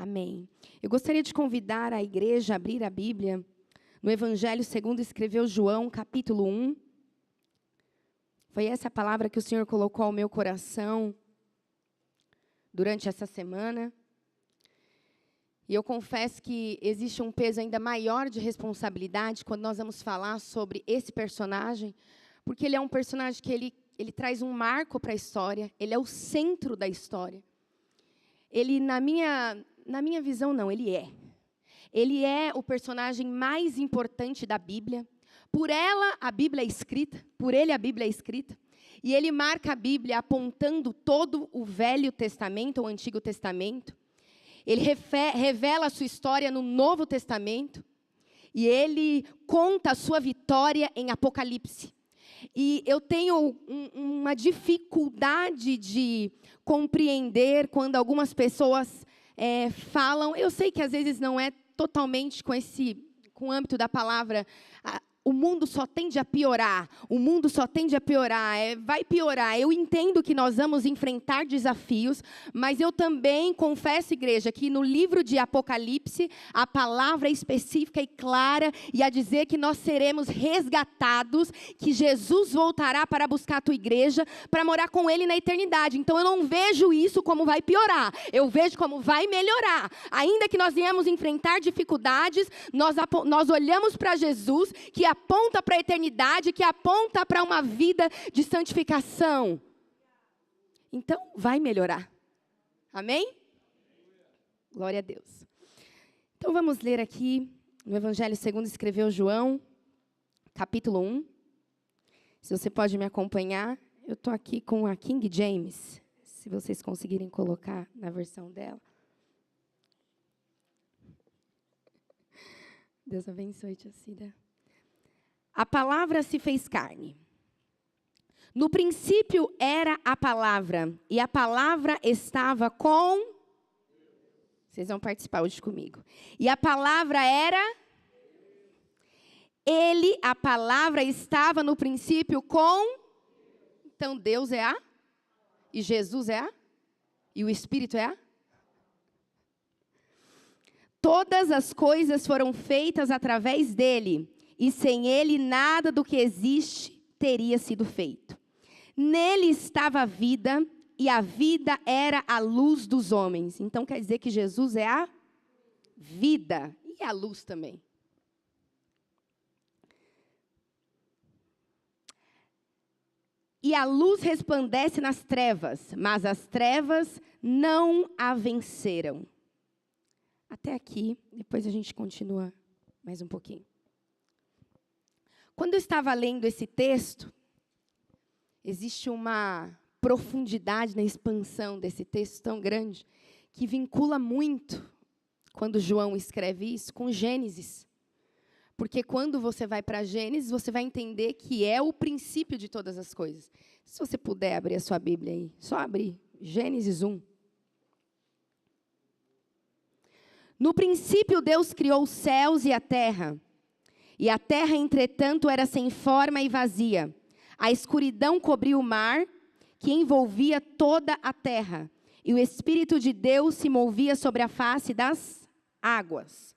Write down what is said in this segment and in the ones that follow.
Amém. Eu gostaria de convidar a igreja a abrir a Bíblia no Evangelho segundo escreveu João, capítulo 1. Foi essa a palavra que o Senhor colocou ao meu coração durante essa semana. E eu confesso que existe um peso ainda maior de responsabilidade quando nós vamos falar sobre esse personagem, porque ele é um personagem que ele traz um marco para a história, ele é o centro da história. Ele, na minha visão, não, ele é. Ele é o personagem mais importante da Bíblia. Por ela, a Bíblia é escrita. Por ele, a Bíblia é escrita. E ele marca a Bíblia apontando todo o Velho Testamento, o Antigo Testamento. Ele revela a sua história no Novo Testamento. E ele conta a sua vitória em Apocalipse. E eu tenho uma dificuldade de compreender quando algumas pessoas falam. Eu sei que às vezes não é totalmente com o âmbito da palavra. O mundo só tende a piorar. O mundo só tende a piorar. Vai piorar. Eu entendo que nós vamos enfrentar desafios, mas eu também confesso, igreja, que no livro de Apocalipse, a palavra é específica e clara, e a dizer que nós seremos resgatados, que Jesus voltará para buscar a tua igreja, para morar com ele na eternidade. Então eu não vejo isso como vai piorar. Eu vejo como vai melhorar. Ainda que nós venhamos enfrentar dificuldades, nós olhamos para Jesus, que aponta para a eternidade, que aponta para uma vida de santificação. Então, vai melhorar. Amém? Glória a Deus. Então, vamos ler aqui no Evangelho segundo escreveu João, capítulo 1. Se você pode me acompanhar, eu estou aqui com a King James, se vocês conseguirem colocar na versão dela. Deus abençoe, tia Cida. A palavra se fez carne. No princípio era a palavra, e a palavra estava com... Vocês vão participar hoje comigo. E a palavra era... Ele, a palavra, estava no princípio com... Então, Deus é a... E Jesus é a... E o Espírito é a... Todas as coisas foram feitas através dele, e sem ele nada do que existe teria sido feito. Nele estava a vida, e a vida era a luz dos homens. Então quer dizer que Jesus é a vida e a luz também. E a luz resplandece nas trevas, mas as trevas não a venceram. Até aqui, depois a gente continua mais um pouquinho. Quando eu estava lendo esse texto, existe uma profundidade na expansão desse texto tão grande, que vincula muito, quando João escreve isso, com Gênesis. Porque quando você vai para Gênesis, você vai entender que é o princípio de todas as coisas. Se você puder abrir a sua Bíblia aí, só abrir Gênesis 1. No princípio, Deus criou os céus e a terra. E a terra, entretanto, era sem forma e vazia. A escuridão cobriu o mar, que envolvia toda a terra. E o Espírito de Deus se movia sobre a face das águas.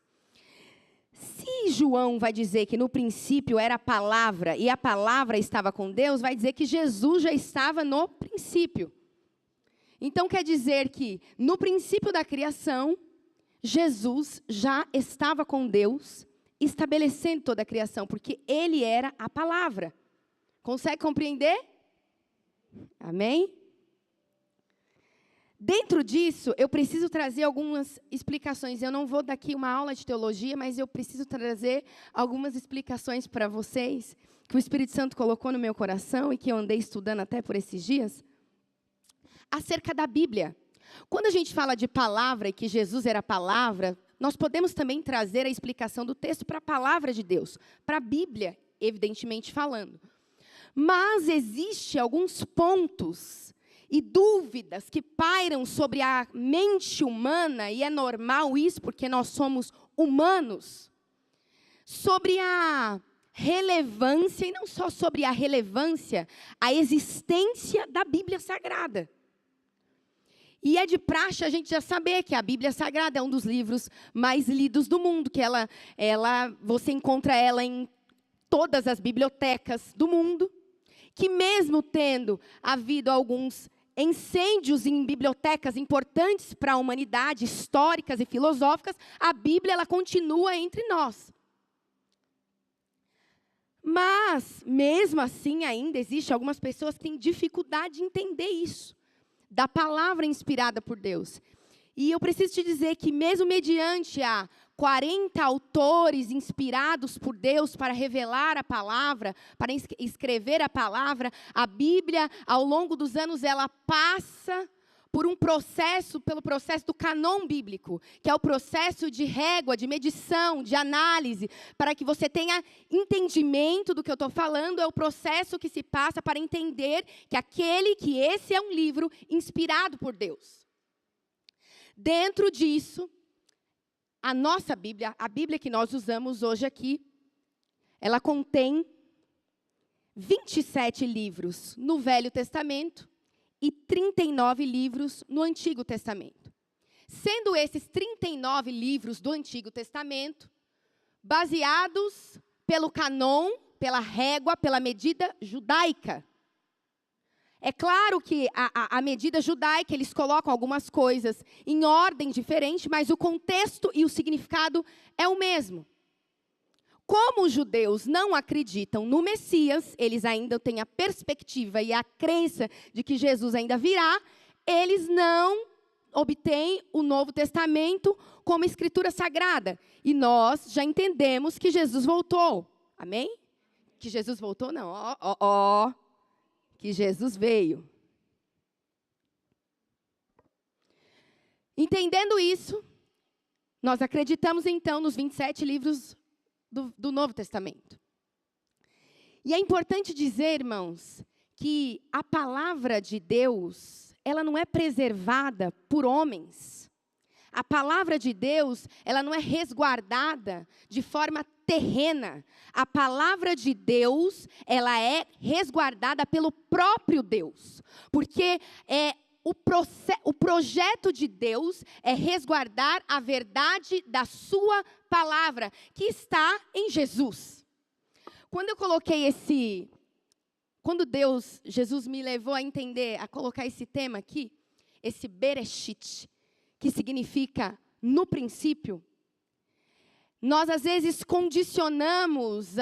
Se João vai dizer que no princípio era a palavra, e a palavra estava com Deus, vai dizer que Jesus já estava no princípio. Então, quer dizer que no princípio da criação, Jesus já estava com Deus, estabelecendo toda a criação, porque ele era a palavra. Consegue compreender? Amém? Dentro disso, eu preciso trazer algumas explicações. Eu não vou dar aqui uma aula de teologia, mas eu preciso trazer algumas explicações para vocês, que o Espírito Santo colocou no meu coração e que eu andei estudando até por esses dias, acerca da Bíblia. Quando a gente fala de palavra e que Jesus era a palavra, nós podemos também trazer a explicação do texto para a palavra de Deus, para a Bíblia, evidentemente falando. Mas existem alguns pontos e dúvidas que pairam sobre a mente humana, e é normal isso, porque nós somos humanos, sobre a relevância, e não só sobre a relevância, a existência da Bíblia Sagrada. E é de praxe a gente já saber que a Bíblia Sagrada é um dos livros mais lidos do mundo, que você encontra ela em todas as bibliotecas do mundo, que mesmo tendo havido alguns incêndios em bibliotecas importantes para a humanidade, históricas e filosóficas, a Bíblia ela continua entre nós. Mas, mesmo assim, ainda existe algumas pessoas que têm dificuldade de entender isso, da palavra inspirada por Deus. E eu preciso te dizer que mesmo mediante a 40 autores inspirados por Deus para revelar a palavra, para escrever a palavra, a Bíblia, ao longo dos anos, ela passa por pelo processo do canon bíblico, que é o processo de régua, de medição, de análise, para que você tenha entendimento do que eu estou falando, é o processo que se passa para entender que esse é um livro inspirado por Deus. Dentro disso, a nossa Bíblia, a Bíblia que nós usamos hoje aqui, ela contém 27 livros no Velho Testamento e 39 livros no Antigo Testamento. Sendo esses 39 livros do Antigo Testamento baseados pelo canon, pela régua, pela medida judaica. É claro que a medida judaica, eles colocam algumas coisas em ordem diferente, mas o contexto e o significado é o mesmo. Como os judeus não acreditam no Messias, eles ainda têm a perspectiva e a crença de que Jesus ainda virá, eles não obtêm o Novo Testamento como escritura sagrada. E nós já entendemos que Jesus voltou. Amém? Que Jesus voltou, não. Que Jesus veio. Entendendo isso, nós acreditamos então nos 27 livros do Novo Testamento. E é importante dizer, irmãos, que a palavra de Deus, ela não é preservada por homens. A palavra de Deus, ela não é resguardada de forma terrena. A palavra de Deus, ela é resguardada pelo próprio Deus. Porque o projeto de Deus é resguardar a verdade da sua palavra, que está em Jesus. Quando eu coloquei quando Jesus me levou a entender, a colocar esse tema aqui, esse Bereshit, que significa no princípio, nós às vezes condicionamos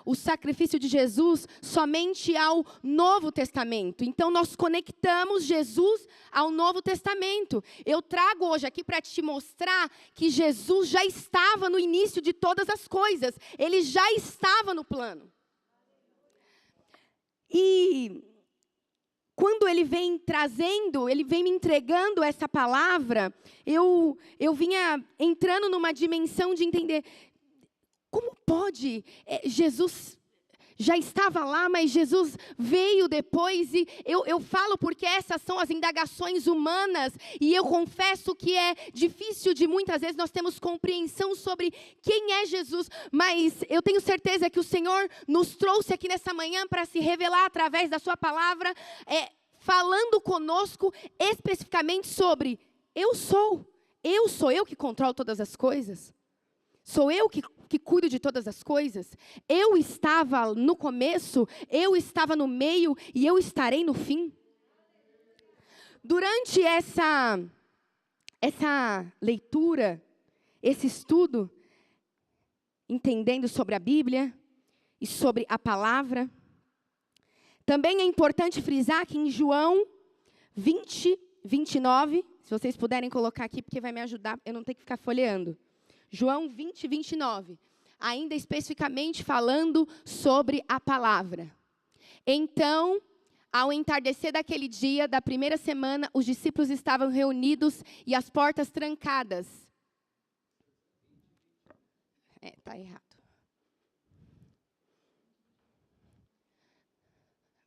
o sacrifício de Jesus somente ao Novo Testamento. Então nós conectamos Jesus ao Novo Testamento. Eu trago hoje aqui para te mostrar que Jesus já estava no início de todas as coisas. Ele já estava no plano. E quando ele vem trazendo, ele vem me entregando essa palavra, eu vinha entrando numa dimensão de entender como pode, Jesus já estava lá, mas Jesus veio depois, e eu falo porque essas são as indagações humanas, e eu confesso que é difícil de muitas vezes nós temos compreensão sobre quem é Jesus, mas eu tenho certeza que o Senhor nos trouxe aqui nessa manhã para se revelar através da sua palavra, falando conosco especificamente sobre eu sou eu que controlo todas as coisas, sou eu que cuido de todas as coisas, eu estava no começo, eu estava no meio e eu estarei no fim. Durante essa leitura, esse estudo, entendendo sobre a Bíblia e sobre a palavra, também é importante frisar que em João 20, 29, se vocês puderem colocar aqui, porque vai me ajudar, eu não tenho que ficar folheando. João 20, 29, ainda especificamente falando sobre a palavra. Então, ao entardecer daquele dia, da primeira semana, os discípulos estavam reunidos e as portas trancadas. Está errado.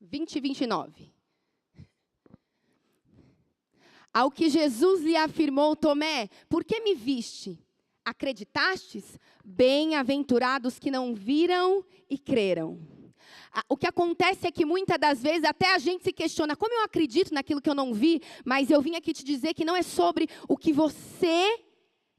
20, 29. Ao que Jesus lhe afirmou, Tomé, por que me viste? Acreditastes? Bem-aventurados que não viram e creram. O que acontece é que muitas das vezes até a gente se questiona, como eu acredito naquilo que eu não vi, mas eu vim aqui te dizer que não é sobre o que você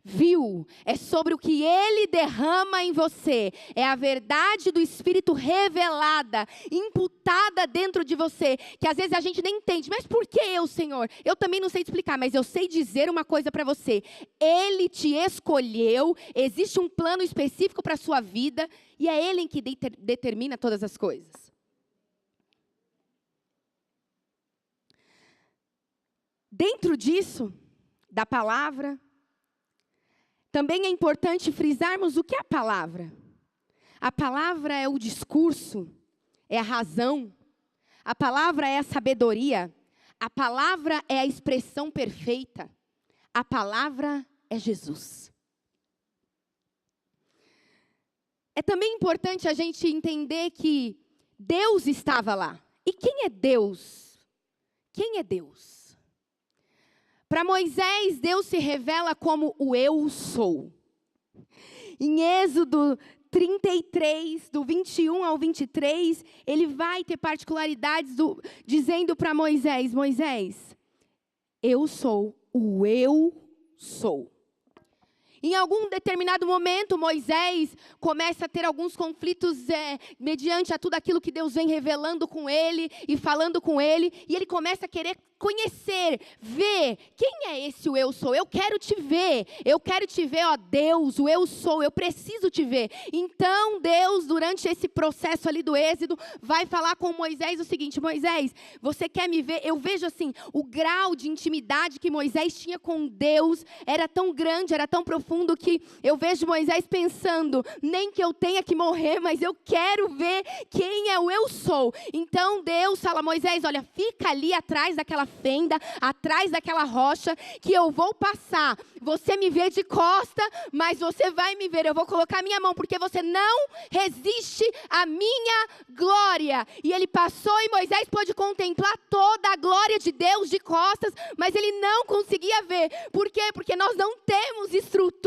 viu, é sobre o que Ele derrama em você. É a verdade do Espírito revelada, imputada dentro de você, que às vezes a gente nem entende. Mas por que eu, Senhor? Eu também não sei te explicar, mas eu sei dizer uma coisa para você. Ele te escolheu, existe um plano específico para a sua vida, e é Ele em que determina todas as coisas. Dentro disso, da palavra, também é importante frisarmos o que é a palavra. A palavra é o discurso, é a razão. A palavra é a sabedoria. A palavra é a expressão perfeita. A palavra é Jesus. É também importante a gente entender que Deus estava lá. E quem é Deus? Quem é Deus? Para Moisés, Deus se revela como o eu sou. Em Êxodo 33, do 21 ao 23, ele vai ter particularidades dizendo para Moisés, Moisés, eu sou o eu sou. Em algum determinado momento, Moisés começa a ter alguns conflitos mediante a tudo aquilo que Deus vem revelando com ele e falando com ele. E ele começa a querer conhecer, ver, quem é esse o eu sou? Eu quero te ver, ó Deus, o eu sou, eu preciso te ver. Então Deus, durante esse processo ali do Êxodo, vai falar com Moisés o seguinte, Moisés, você quer me ver? Eu vejo assim, o grau de intimidade que Moisés tinha com Deus era tão grande, era tão profundo que eu vejo Moisés pensando, nem que eu tenha que morrer, mas eu quero ver quem é o eu sou. Então Deus fala, Moisés, olha, fica ali atrás daquela fenda, atrás daquela rocha, que eu vou passar. Você me vê de costa, mas você vai me ver. Eu vou colocar a minha mão, porque você não resiste à minha glória. E ele passou e Moisés pôde contemplar toda a glória de Deus de costas, mas ele não conseguia ver. Por quê? Porque nós não temos estrutura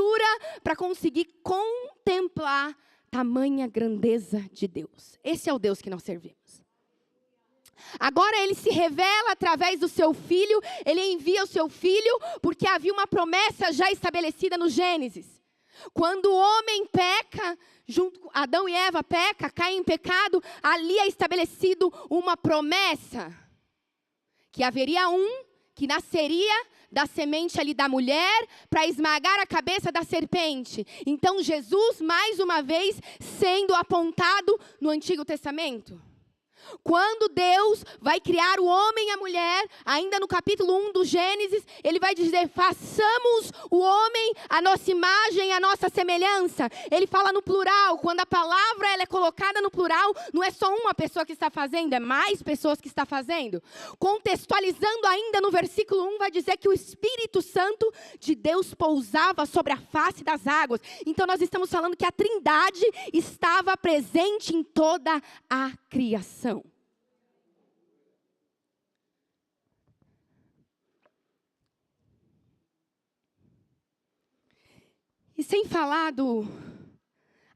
para conseguir contemplar tamanha grandeza de Deus. Esse é o Deus que nós servimos. Agora ele se revela através do seu filho, ele envia o seu filho, porque havia uma promessa já estabelecida no Gênesis. Quando o homem peca, junto com Adão e Eva peca, caem em pecado, ali é estabelecido uma promessa, que haveria um que nasceria da semente ali da mulher, para esmagar a cabeça da serpente. Então Jesus, mais uma vez, sendo apontado no Antigo Testamento. Quando Deus vai criar o homem e a mulher, ainda no capítulo 1 do Gênesis, ele vai dizer, façamos o homem a nossa imagem, a nossa semelhança. Ele fala no plural, quando a palavra ela é colocada no plural, não é só uma pessoa que está fazendo, é mais pessoas que está fazendo. Contextualizando ainda no versículo 1, vai dizer que o Espírito Santo de Deus pousava sobre a face das águas. Então nós estamos falando que a Trindade estava presente em toda a criação. E sem falar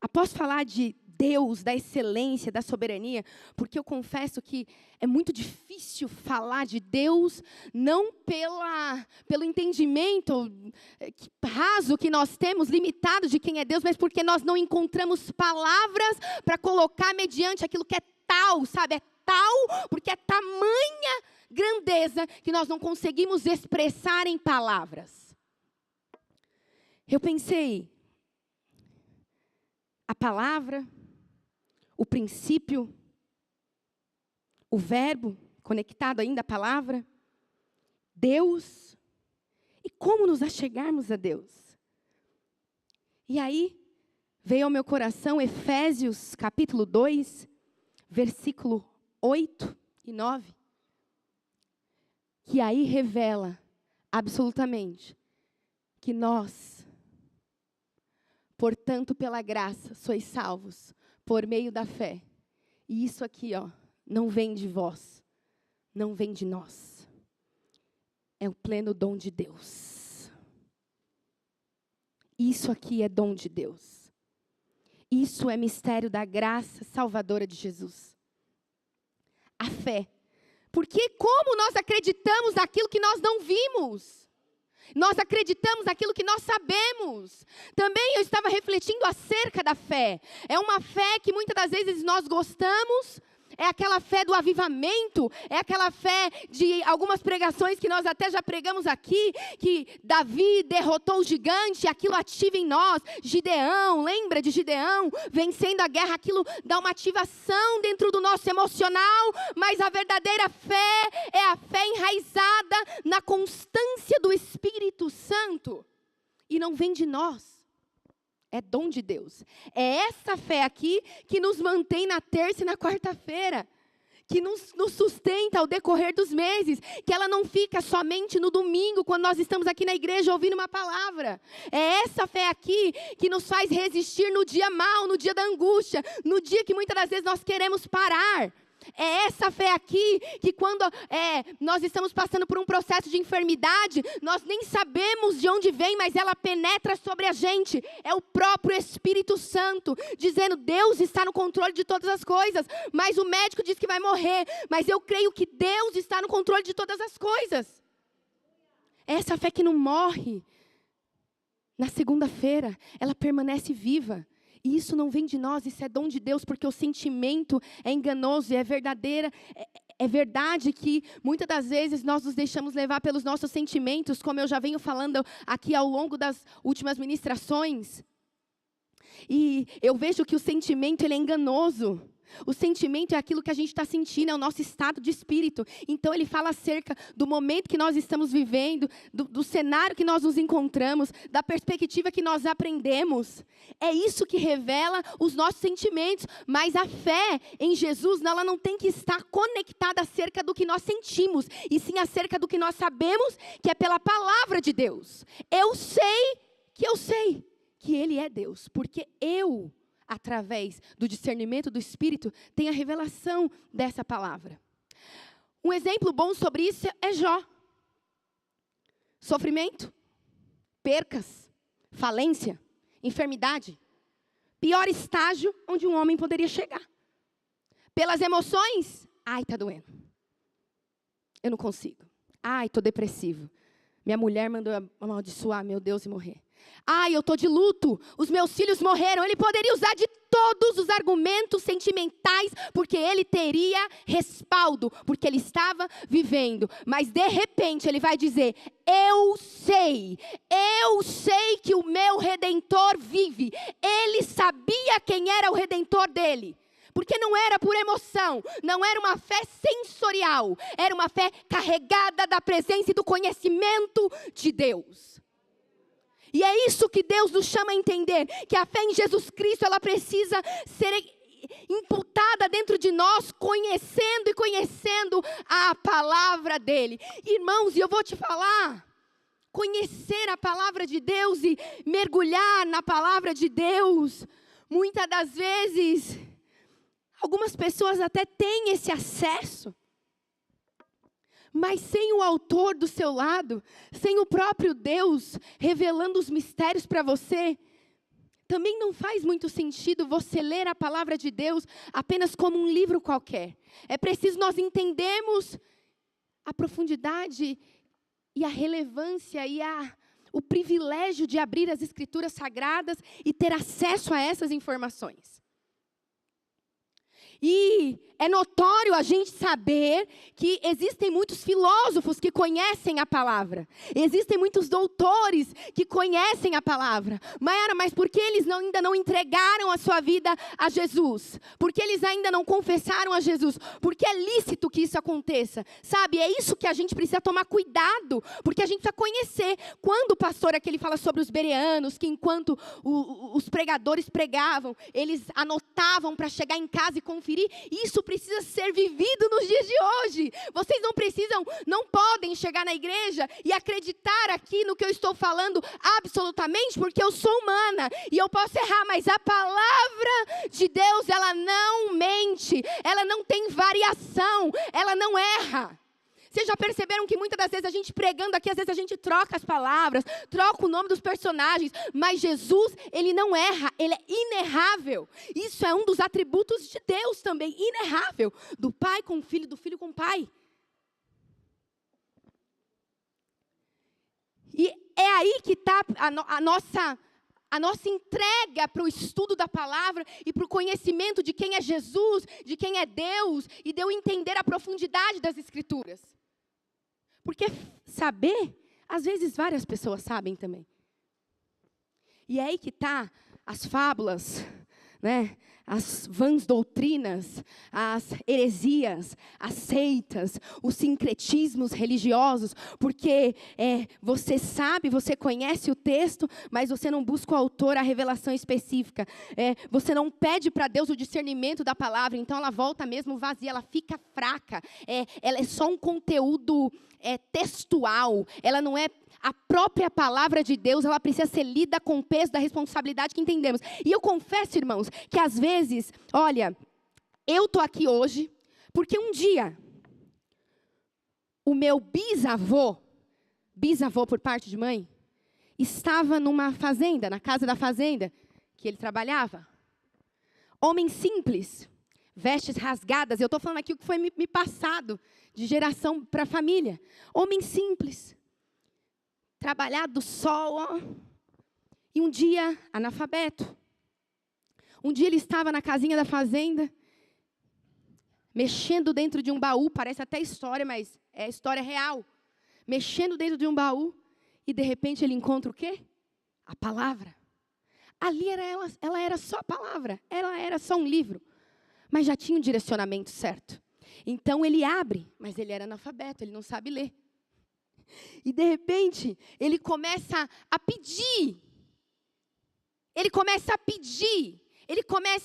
após falar de Deus, da excelência, da soberania, porque eu confesso que é muito difícil falar de Deus, não pelo entendimento raso que nós temos, limitado de quem é Deus, mas porque nós não encontramos palavras para colocar mediante aquilo que é tal, sabe? É tal, porque é tamanha grandeza que nós não conseguimos expressar em palavras. Eu pensei, a palavra, o princípio, o verbo, conectado ainda à palavra, Deus, e como nos achegarmos a Deus. E aí, veio ao meu coração Efésios capítulo 2, versículo 8 e 9, que aí revela absolutamente que nós, portanto, pela graça, sois salvos, por meio da fé. E isso aqui, não vem de vós, não vem de nós. É o pleno dom de Deus. Isso aqui é dom de Deus. Isso é mistério da graça salvadora de Jesus. a fé. Porque como nós acreditamos naquilo que nós não vimos? Nós acreditamos naquilo que nós sabemos. Também eu estava refletindo acerca da fé. É uma fé que muitas das vezes nós gostamos. É aquela fé do avivamento, é aquela fé de algumas pregações que nós até já pregamos aqui, que Davi derrotou o gigante, aquilo ativa em nós. Gideão, lembra de Gideão? Vencendo a guerra, aquilo dá uma ativação dentro do nosso emocional, mas a verdadeira fé é a fé enraizada na constância do Espírito Santo. E não vem de nós. É dom de Deus. É essa fé aqui que nos mantém na terça e na quarta-feira. Que nos sustenta ao decorrer dos meses. Que ela não fica somente no domingo, quando nós estamos aqui na igreja ouvindo uma palavra. É essa fé aqui que nos faz resistir no dia mau, no dia da angústia. No dia que muitas das vezes nós queremos parar. É essa fé aqui que quando nós estamos passando por um processo de enfermidade, nós nem sabemos de onde vem, mas ela penetra sobre a gente. É o próprio Espírito Santo, dizendo, Deus está no controle de todas as coisas, mas o médico diz que vai morrer, mas eu creio que Deus está no controle de todas as coisas. É essa fé que não morre. Na segunda-feira, ela permanece viva. E isso não vem de nós, isso é dom de Deus, porque o sentimento é enganoso e é verdadeira. É verdade que muitas das vezes nós nos deixamos levar pelos nossos sentimentos, como eu já venho falando aqui ao longo das últimas ministrações. E eu vejo que o sentimento ele é enganoso. O sentimento é aquilo que a gente está sentindo, é o nosso estado de espírito. Então ele fala acerca do momento que nós estamos vivendo, do cenário que nós nos encontramos, da perspectiva que nós aprendemos. É isso que revela os nossos sentimentos. Mas a fé em Jesus, ela não tem que estar conectada acerca do que nós sentimos, e sim acerca do que nós sabemos, que é pela palavra de Deus. Eu sei que Ele é Deus, porque eu, através do discernimento do Espírito, tem a revelação dessa palavra. Um exemplo bom sobre isso é Jó. Sofrimento, percas, falência, enfermidade. Pior estágio onde um homem poderia chegar. Pelas emoções, ai, está doendo. Eu não consigo. Ai, estou depressivo. Minha mulher mandou amaldiçoar meu Deus e morrer. Ai, eu estou de luto, os meus filhos morreram. Ele poderia usar de todos os argumentos sentimentais, porque ele teria respaldo, porque ele estava vivendo. Mas de repente ele vai dizer, eu sei que o meu Redentor vive. Ele sabia quem era o Redentor dele. Porque não era por emoção, não era uma fé sensorial, era uma fé carregada da presença e do conhecimento de Deus. E é isso que Deus nos chama a entender, que a fé em Jesus Cristo, ela precisa ser imputada dentro de nós, conhecendo e conhecendo a palavra dEle. Irmãos, e eu vou te falar, conhecer a palavra de Deus e mergulhar na palavra de Deus, muitas das vezes, algumas pessoas até têm esse acesso, mas sem o autor do seu lado, sem o próprio Deus revelando os mistérios para você, também não faz muito sentido você ler a palavra de Deus apenas como um livro qualquer. É preciso nós entendermos a profundidade e a relevância e o privilégio de abrir as Escrituras Sagradas e ter acesso a essas informações. E é notório a gente saber que existem muitos filósofos que conhecem a palavra. Existem muitos doutores que conhecem a palavra. Maiara, mas por que eles ainda não entregaram a sua vida a Jesus? Por que eles ainda não confessaram a Jesus? Porque é lícito que isso aconteça. Sabe, é isso que a gente precisa tomar cuidado. Porque a gente precisa conhecer. Quando o pastor aqui ele fala sobre os bereanos, que enquanto os pregadores pregavam, eles anotavam para chegar em casa e conferir. Isso precisa ser vivido nos dias de hoje. Vocês não podem chegar na igreja e acreditar aqui no que eu estou falando absolutamente, porque eu sou humana e eu posso errar, mas a palavra de Deus, ela não mente, ela não tem variação, ela não erra. Vocês já perceberam que muitas das vezes a gente pregando aqui, às vezes a gente troca as palavras, troca o nome dos personagens, mas Jesus, ele não erra, ele é inerrável. Isso é um dos atributos de Deus também, inerrável, do Pai com o Filho, do Filho com o Pai. E é aí que está a nossa entrega para o estudo da palavra e para o conhecimento de quem é Jesus, de quem é Deus, e de eu entender a profundidade das Escrituras. Porque saber, às vezes várias pessoas sabem também. E é aí que está as fábulas, né? As vãs doutrinas, as heresias, as seitas, os sincretismos religiosos, porque você sabe, você conhece o texto, mas você não busca o autor, a revelação específica. Você não pede para Deus o discernimento da palavra, então ela volta mesmo vazia, ela fica fraca. Ela é só um conteúdo textual, ela não é a própria palavra de Deus, ela precisa ser lida com o peso da responsabilidade que entendemos. E eu confesso, irmãos, que às vezes, olha, eu estou aqui hoje, porque um dia, o meu bisavô por parte de mãe, estava numa fazenda, na casa da fazenda, que ele trabalhava. Homem simples, vestes rasgadas, eu estou falando aqui o que foi me passado, de geração para a família. Homem simples. Trabalhar do sol, ó. E um dia, analfabeto. Um dia ele estava na casinha da fazenda, mexendo dentro de um baú, parece até história, mas é história real. Mexendo dentro de um baú, e de repente ele encontra o quê? A palavra. Ali ela era só a palavra, ela era só um livro, mas já tinha um direcionamento certo. Então ele abre, mas ele era analfabeto, ele não sabe ler. E de repente, ele começa a pedir. Ele começa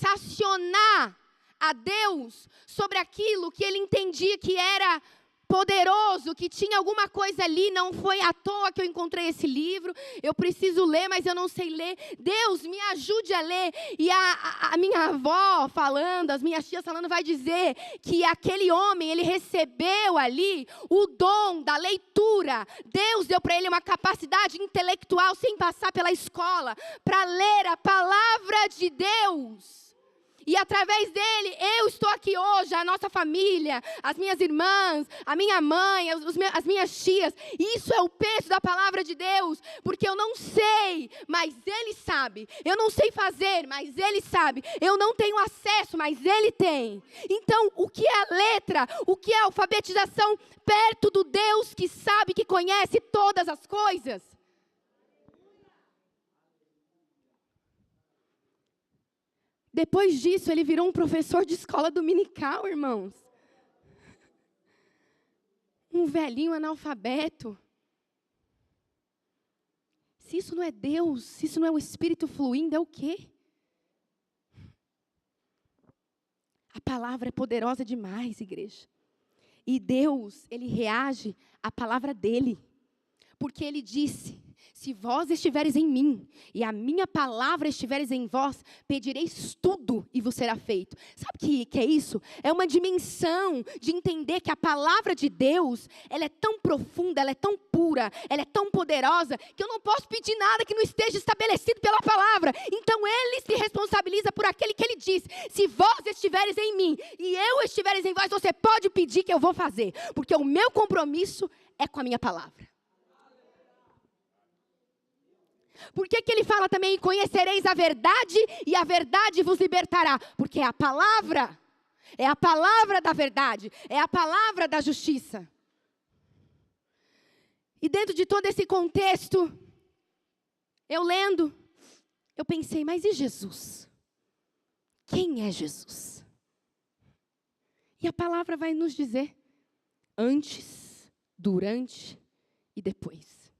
a acionar a Deus sobre aquilo que ele entendia que era poderoso, que tinha alguma coisa ali. Não foi à toa que eu encontrei esse livro, eu preciso ler, mas eu não sei ler. Deus, me ajude a ler. E a minha avó falando, as minhas tias falando, vai dizer que aquele homem, ele recebeu ali o dom da leitura. Deus deu para ele uma capacidade intelectual sem passar pela escola, para ler a palavra de Deus. E através dele, eu estou aqui hoje, a nossa família, as minhas irmãs, a minha mãe, as minhas tias. Isso é o peso da palavra de Deus, porque eu não sei, mas Ele sabe. Eu não sei fazer, mas Ele sabe. Eu não tenho acesso, mas Ele tem. Então, o que é a letra? O que é a alfabetização perto do Deus que sabe, que conhece todas as coisas? Depois disso, ele virou um professor de escola dominical, irmãos. Um velhinho analfabeto. Se isso não é Deus, se isso não é o Espírito fluindo, é o quê? A palavra é poderosa demais, igreja. E Deus, Ele reage à palavra dEle. Porque Ele disse: se vós estiveres em mim, e a minha palavra estiveres em vós, pedireis tudo e vos será feito. Sabe o que é isso? É uma dimensão de entender que a palavra de Deus, ela é tão profunda, ela é tão pura, ela é tão poderosa, que eu não posso pedir nada que não esteja estabelecido pela palavra. Então Ele se responsabiliza por aquele que Ele diz: se vós estiveres em mim, e eu estiveres em vós, você pode pedir que eu vou fazer, porque o meu compromisso é com a minha palavra. Por que Ele fala também: conhecereis a verdade e a verdade vos libertará? Porque é a palavra da verdade, é a palavra da justiça. E dentro de todo esse contexto, eu lendo, eu pensei: mas e Jesus? Quem é Jesus? E a palavra vai nos dizer: antes, durante e depois.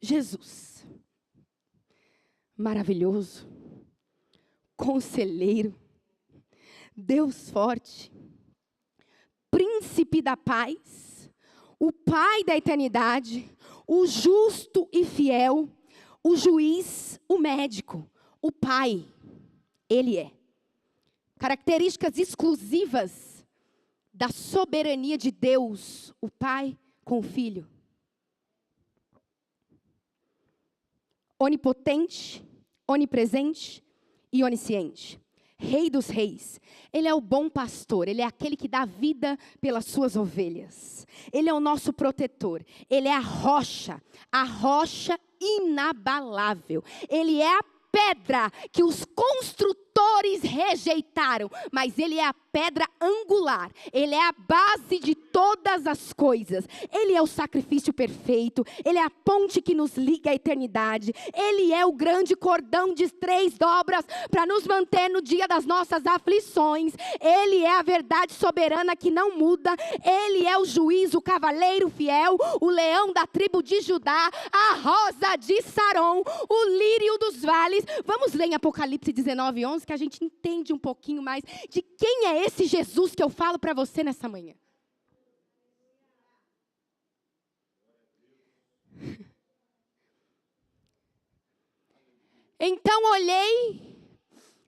Jesus. Maravilhoso, conselheiro, Deus forte, príncipe da paz, o Pai da eternidade, o justo e fiel, o juiz, o médico, o Pai, Ele é. Características exclusivas da soberania de Deus, o Pai com o Filho. Onipotente, onipresente e onisciente. Rei dos reis. Ele é o bom pastor, ele é aquele que dá vida pelas suas ovelhas. Ele é o nosso protetor, ele é a rocha inabalável. Ele é a pedra que os construtores rejeitaram, mas ele é a pedra angular, ele é a base de todas as coisas. Ele é o sacrifício perfeito, ele é a ponte que nos liga à eternidade, ele é o grande cordão de 3 dobras para nos manter no dia das nossas aflições. Ele é a verdade soberana que não muda, ele é o juiz, o cavaleiro fiel, o leão da tribo de Judá, a rosa de Saron, o lírio dos vales. Vamos ler em Apocalipse 19:11, que a gente entende um pouquinho mais de quem é esse Jesus que eu falo para você nessa manhã. Então olhei,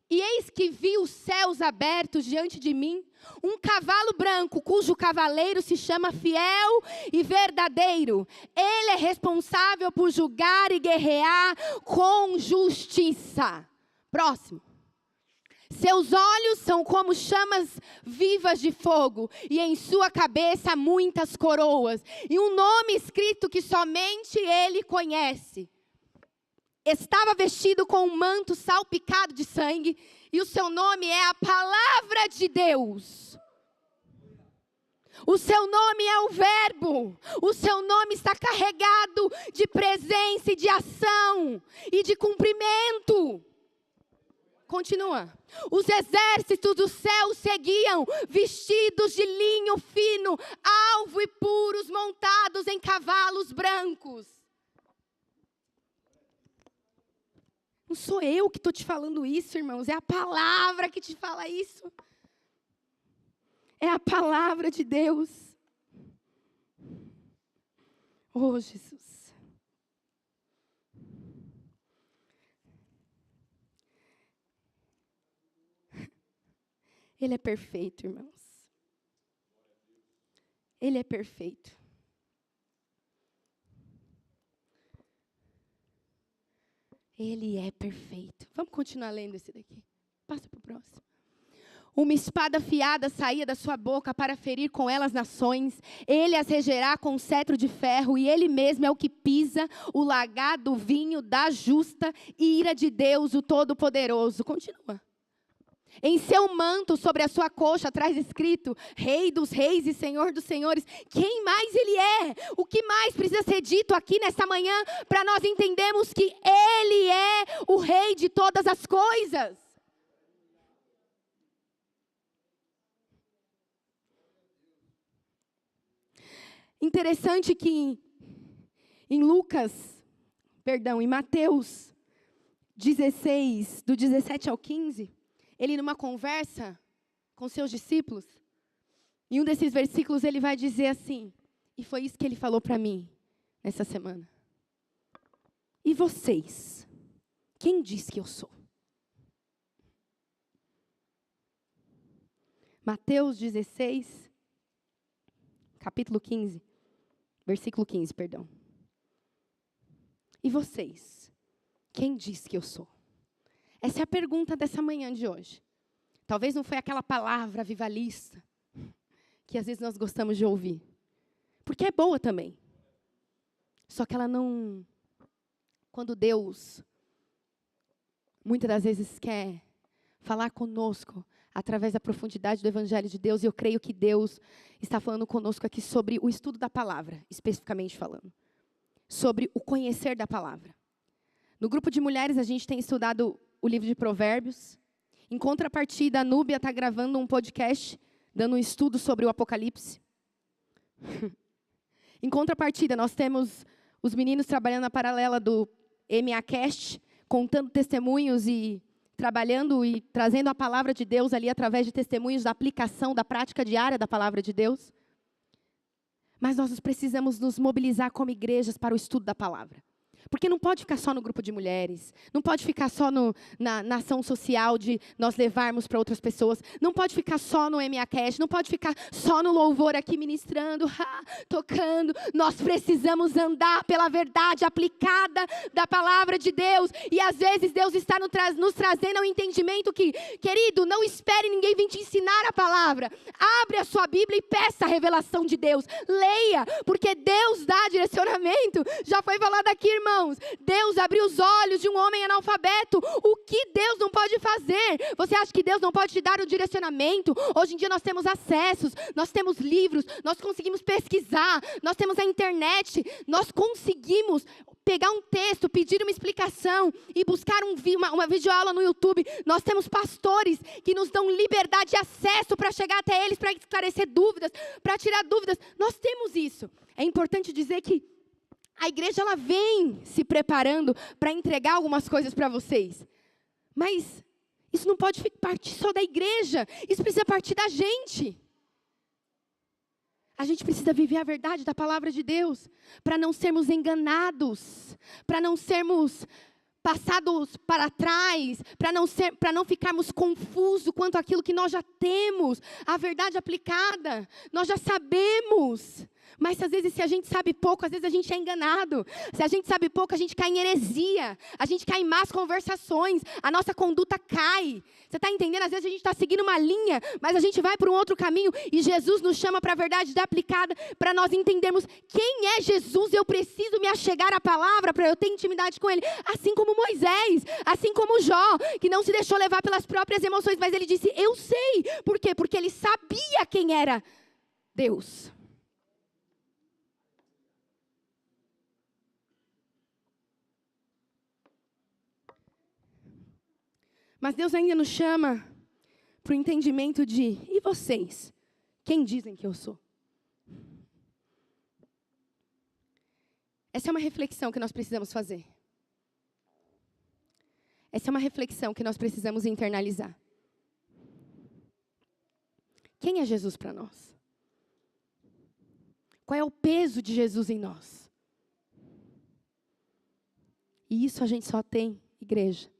e eis que vi os céus abertos diante de mim, um cavalo branco, cujo cavaleiro se chama Fiel e Verdadeiro. Ele é responsável por julgar e guerrear com justiça. Próximo. Seus olhos são como chamas vivas de fogo, e em sua cabeça há muitas coroas, e um nome escrito que somente ele conhece. Estava vestido com um manto salpicado de sangue, e o seu nome é a Palavra de Deus. O seu nome é o Verbo. O seu nome está carregado de presença e de ação e de cumprimento. Continua. Os exércitos do céu seguiam, vestidos de linho fino, alvo e puros, montados em cavalos brancos. Não sou eu que estou te falando isso, irmãos. É a palavra que te fala isso. É a palavra de Deus. Oh, Jesus. Ele é perfeito, irmãos. Ele é perfeito. Ele é perfeito. Vamos continuar lendo esse daqui. Passa para o próximo. Uma espada afiada saía da sua boca para ferir com ela as nações. Ele as regerá com um cetro de ferro, e ele mesmo é o que pisa o lagar do vinho da justa ira de Deus, o Todo-Poderoso. Continua. Em seu manto, sobre a sua coxa, traz escrito: Rei dos reis e Senhor dos senhores. Quem mais ele é? O que mais precisa ser dito aqui nessa manhã para nós entendermos que ele é o Rei de todas as coisas? Interessante que em Mateus 16, do 17 ao 15, ele numa conversa com seus discípulos, em um desses versículos ele vai dizer assim, e foi isso que ele falou para mim nessa semana: e vocês, quem diz que eu sou? Mateus 16, capítulo 15, versículo 15, perdão. E vocês, quem diz que eu sou? Essa é a pergunta dessa manhã de hoje. Talvez não foi aquela palavra avivalista que às vezes nós gostamos de ouvir. Porque é boa também. Só que ela não... Quando Deus, muitas das vezes, quer falar conosco através da profundidade do Evangelho de Deus, e eu creio que Deus está falando conosco aqui sobre o estudo da palavra, especificamente falando. Sobre o conhecer da palavra. No grupo de mulheres, a gente tem estudado o livro de Provérbios. Em contrapartida, a Núbia está gravando um podcast, dando um estudo sobre o Apocalipse. Em contrapartida, nós temos os meninos trabalhando na paralela do MAcast, contando testemunhos e trabalhando e trazendo a palavra de Deus ali através de testemunhos da aplicação, da prática diária da palavra de Deus. Mas nós precisamos nos mobilizar como igrejas para o estudo da palavra. Porque não pode ficar só no grupo de mulheres, não pode ficar só na ação social de nós levarmos para outras pessoas, não pode ficar só no MA Cash, não pode ficar só no louvor aqui ministrando, tocando. Nós precisamos andar pela verdade aplicada da palavra de Deus. E às vezes Deus está nos trazendo ao entendimento que, querido, não espere ninguém vir te ensinar a palavra. Abre a sua Bíblia e peça a revelação de Deus. Leia, porque Deus dá direcionamento. Já foi falado aqui, irmãos. Deus abriu os olhos de um homem analfabeto. O que Deus não pode fazer? Você acha que Deus não pode te dar o direcionamento? Hoje em dia nós temos acessos, nós temos livros, nós conseguimos pesquisar, nós temos a internet, nós conseguimos pegar um texto, pedir uma explicação e buscar uma videoaula no YouTube. Nós temos pastores que nos dão liberdade e acesso para chegar até eles, para esclarecer dúvidas, para tirar dúvidas. Nós temos isso. É importante dizer que a igreja ela vem se preparando para entregar algumas coisas para vocês. Mas isso não pode partir só da igreja. Isso precisa partir da gente. A gente precisa viver a verdade da palavra de Deus, para não sermos enganados, para não sermos passados para trás, para não ficarmos confusos quanto àquilo que nós já temos, a verdade aplicada, nós já sabemos. Mas às vezes se a gente sabe pouco, às vezes a gente é enganado. Se a gente sabe pouco, a gente cai em heresia, a gente cai em más conversações, a nossa conduta cai. Você está entendendo? Às vezes a gente está seguindo uma linha, mas a gente vai por um outro caminho e Jesus nos chama para a verdade aplicada, para nós entendermos quem é Jesus. Eu preciso me achegar à palavra para eu ter intimidade com Ele. Assim como Moisés, assim como Jó, que não se deixou levar pelas próprias emoções, mas ele disse, eu sei. Por quê? Porque ele sabia quem era Deus. Mas Deus ainda nos chama para o entendimento de, e vocês? Quem dizem que eu sou? Essa é uma reflexão que nós precisamos fazer. Essa é uma reflexão que nós precisamos internalizar. Quem é Jesus para nós? Qual é o peso de Jesus em nós? E isso a gente só tem, igreja,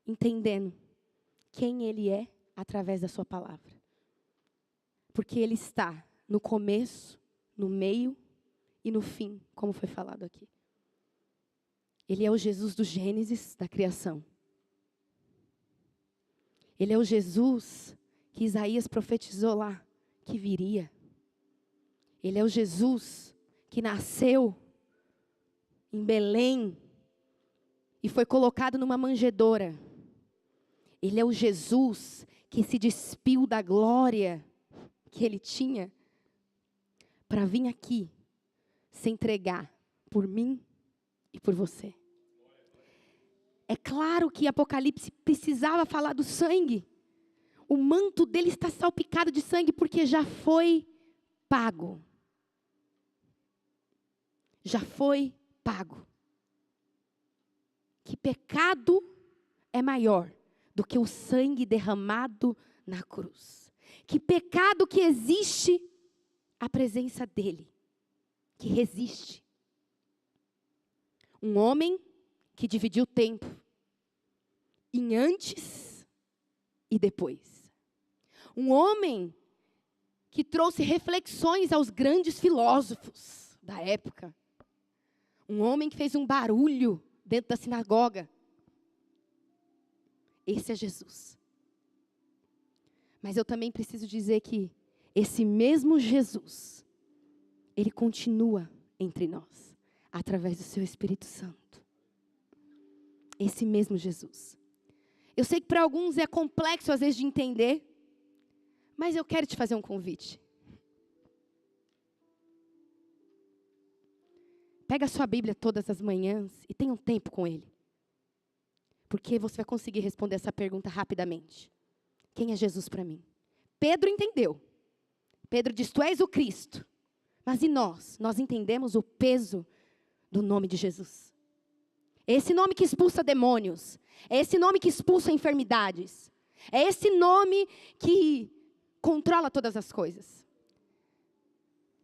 entendendo quem Ele é através da sua palavra. Porque Ele está no começo, no meio e no fim, como foi falado aqui. Ele é o Jesus do Gênesis, da criação. Ele é o Jesus que Isaías profetizou lá, que viria. Ele é o Jesus que nasceu em Belém e foi colocado numa manjedoura. Ele é o Jesus que se despiu da glória que Ele tinha para vir aqui se entregar por mim e por você. É claro que Apocalipse precisava falar do sangue. O manto dele está salpicado de sangue porque já foi pago. Já foi pago. Que pecado é maior do que o sangue derramado na cruz? Que pecado que existe a presença dele, que resiste. Um homem que dividiu o tempo em antes e depois. Um homem que trouxe reflexões aos grandes filósofos da época. Um homem que fez um barulho dentro da sinagoga. Esse é Jesus. Mas eu também preciso dizer que esse mesmo Jesus, Ele continua entre nós, através do seu Espírito Santo. Esse mesmo Jesus. Eu sei que para alguns é complexo às vezes de entender, mas eu quero te fazer um convite. Pega a sua Bíblia todas as manhãs e tenha um tempo com Ele. Porque você vai conseguir responder essa pergunta rapidamente. Quem é Jesus para mim? Pedro entendeu. Pedro disse, tu és o Cristo. Mas e nós? Nós entendemos o peso do nome de Jesus. É esse nome que expulsa demônios. É esse nome que expulsa enfermidades. É esse nome que controla todas as coisas.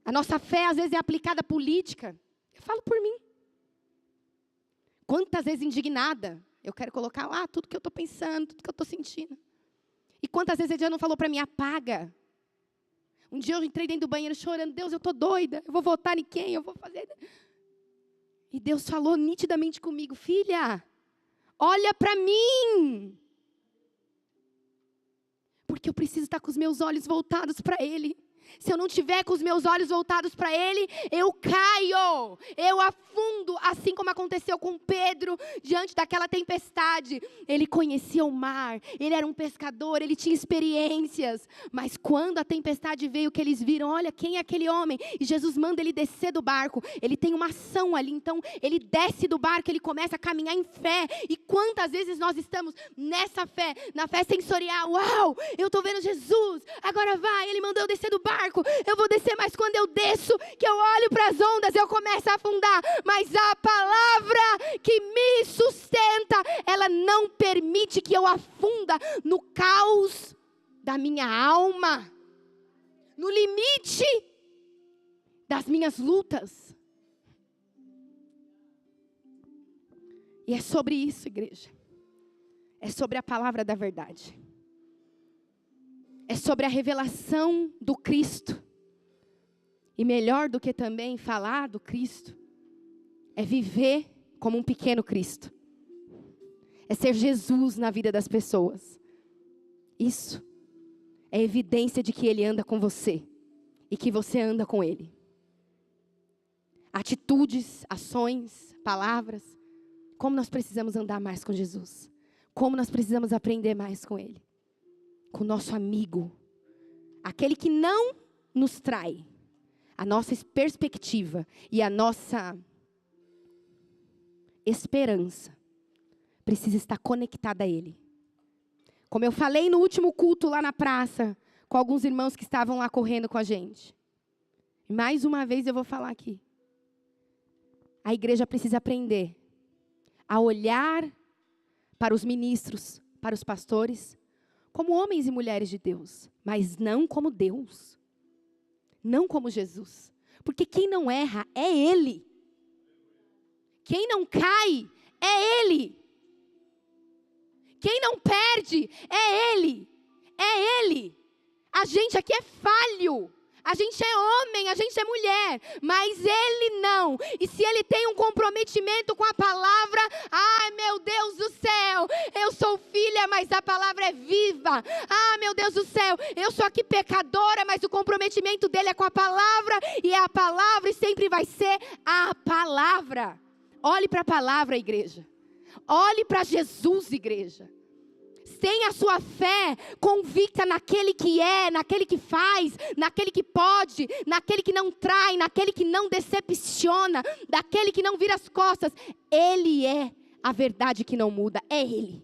A nossa fé, às vezes, é aplicada à política. Eu falo por mim. Quantas vezes indignada, eu quero colocar lá tudo que eu estou pensando, tudo que eu estou sentindo. E quantas vezes ele já não falou para mim, apaga. Um dia eu entrei dentro do banheiro chorando, Deus, eu estou doida, eu vou votar em quem, eu vou fazer... E Deus falou nitidamente comigo, filha, olha para mim. Porque eu preciso estar com os meus olhos voltados para Ele. Se eu não tiver com os meus olhos voltados para Ele, eu caio, eu afundo, assim como aconteceu com Pedro, diante daquela tempestade. Ele conhecia o mar, ele era um pescador, ele tinha experiências, mas quando a tempestade veio, que eles viram, olha, quem é aquele homem? E Jesus manda ele descer do barco, ele tem uma ação ali, então ele desce do barco, ele começa a caminhar em fé. E quantas vezes nós estamos nessa fé, na fé sensorial, uau, eu estou vendo Jesus, agora vai, ele mandou eu descer do barco, eu vou descer, mas quando eu desço, que eu olho para as ondas, eu começo a afundar. Mas a palavra que me sustenta, ela não permite que eu afunda no caos da minha alma, no limite das minhas lutas. E é sobre isso, igreja. É sobre a palavra da verdade. É sobre a revelação do Cristo. E melhor do que também falar do Cristo, é viver como um pequeno Cristo. É ser Jesus na vida das pessoas. Isso é evidência de que Ele anda com você e que você anda com Ele. Atitudes, ações, palavras. Como nós precisamos andar mais com Jesus. Como nós precisamos aprender mais com Ele. Com o nosso amigo, aquele que não nos trai, a nossa perspectiva e a nossa esperança precisa estar conectada a Ele. Como eu falei no último culto lá na praça, com alguns irmãos que estavam lá correndo com a gente. E mais uma vez eu vou falar aqui. A igreja precisa aprender a olhar para os ministros, para os pastores, como homens e mulheres de Deus, mas não como Deus. Não como Jesus. Porque quem não erra é Ele. Quem não cai é Ele. Quem não perde é Ele. É Ele. A gente aqui é falho. A gente é homem, a gente é mulher, mas Ele não. E se Ele tem um comprometimento com a palavra, ai meu Deus do céu, eu sou filha, mas a palavra é viva. Ah, meu Deus do céu, eu sou aqui pecadora, mas o comprometimento dele é com a palavra, e é a palavra e sempre vai ser a palavra. Olhe para a palavra, igreja. Olhe para Jesus, igreja. Tenha a sua fé convicta naquele que é, naquele que faz, naquele que pode, naquele que não trai, naquele que não decepciona, daquele que não vira as costas. Ele é a verdade que não muda, é Ele.